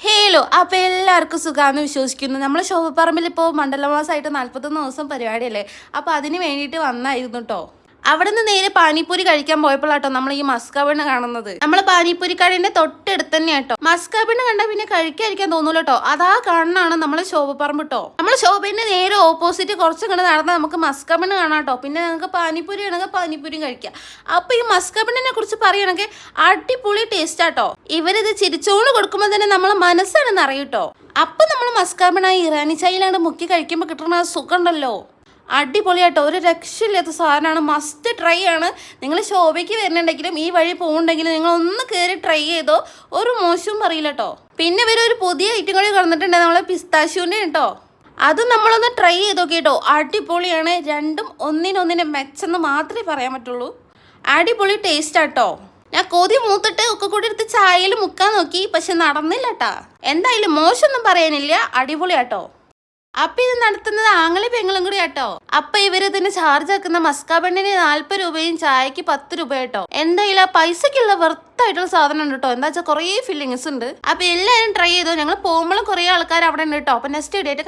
Hello, അപ്പൊ എല്ലാവർക്കും സുഖാന്ന് വിശ്വസിക്കുന്നു. നമ്മൾ ശോഭപ്പറമ്പിൽ ഇപ്പോൾ മണ്ഡലമാസമായിട്ട് 41 ദിവസം പരിപാടിയല്ലേ. അപ്പൊ അതിന് വേണ്ടിയിട്ട് വന്നായിരുന്നു കേട്ടോ. അവിടെ നിന്ന് നേരെ പാനിപ്പൂരി കഴിക്കാൻ പോയപ്പോഴാട്ടോ നമ്മൾ ഈ മസ്കാബണ്ണ് കാണുന്നത്. നമ്മൾ പാനിപ്പൂരി കടയുടെ തൊട്ടടുത്ത് തന്നെ കേട്ടോ. മസ്കാബണ്ണ് കണ്ടാൽ പിന്നെ കഴിക്കാതിരിക്കാൻ തോന്നൂല കേട്ടോ. അതാ കാണാണ് നമ്മളെ ശോഭപ്പറമ്പ് കേട്ടോ. നമ്മൾ ശോഭന്റെ നേരെ ഓപ്പോസിറ്റ് കുറച്ച് കണ്ട് നടന്നാൽ നമുക്ക് മസ്കാബണ്ണ് കാണാം കേട്ടോ. പിന്നെ നിങ്ങൾക്ക് പാനിപ്പൂരി ആണെങ്കിൽ പാനിപ്പൂരിയും കഴിക്കാം. അപ്പൊ ഈ മസ്കാബണ്ണിനെ കുറിച്ച് പറയുകയാണെങ്കിൽ അടിപൊളി ടേസ്റ്റ് ആട്ടോ. ഇവരിത് ചിരിച്ചോണ്ട് കൊടുക്കുമ്പോൾ തന്നെ നമ്മളെ മനസ്സാണ് നിറയൂട്ടോ. അപ്പൊ നമ്മൾ മസ്കാബണ്ണായി ഇറാനി ചായയിലാണ് മുക്കി കഴിക്കുമ്പോൾ കിട്ടുന്ന സുഖം ഉണ്ടല്ലോ, അടിപൊളിയാട്ടോ. ഒരു രക്ഷയില്ലാത്ത സാധനമാണ്, മസ്റ്റ് ട്രൈ ആണ്. നിങ്ങൾ ശോഭയ്ക്ക് വരുന്നുണ്ടെങ്കിലും ഈ വഴി പോകുന്നുണ്ടെങ്കിലും നിങ്ങൾ ഒന്ന് കയറി ട്രൈ ചെയ്തോ, ഒരു മോശവും പറയില്ല കേട്ടോ. പിന്നെ ഇവർ ഒരു പുതിയ ഐറ്റം കൂടി കളഞ്ഞിട്ടുണ്ട്, നമ്മളെ പിസ്താഷ്യൂൻ്റെ കേട്ടോ. അതും നമ്മളൊന്ന് ട്രൈ ചെയ്ത് നോക്കിട്ടോ, അടിപൊളിയാണ്. രണ്ടും ഒന്നിനൊന്നിനെ മെച്ചെന്ന് മാത്രമേ പറയാൻ പറ്റുള്ളൂ. അടിപൊളി ടേസ്റ്റ് ആട്ടോ. ഞാൻ കൊതി മൂത്തിട്ട് ഒക്കെ കൂടി എടുത്ത് ചായയിൽ മുക്കാൻ നോക്കി, പക്ഷെ നടന്നില്ല കേട്ടാ. എന്തായാലും മോശമൊന്നും പറയാനില്ല, അടിപൊളിയാട്ടോ. അപ്പൊ ഇത് നടത്തുന്നത് ആങ്ങളെ പെങ്ങളും കൂടി ആട്ടോ. അപ്പൊ ഇവരിതിന് ചാർജ് ആക്കുന്ന മസ്കാബണ്ണിന് 40 രൂപയും ചായക്ക് 10 രൂപ കേട്ടോ. എന്തായാലും ആ പൈസക്കുള്ള വെർത്തായിട്ടുള്ള സാധനം ഉണ്ട് കേട്ടോ. എന്താ വെച്ചാൽ കുറേ ഫീലിങ്സ് ഉണ്ട്. അപ്പൊ എല്ലാവരും ട്രൈ ചെയ്തോ. ഞങ്ങൾ പോകുമ്പോഴും കുറേ ആൾക്കാർ അവിടെ ഉണ്ട് കേട്ടോ. അപ്പൊ നെക്സ്റ്റ് ഡേറ്റ്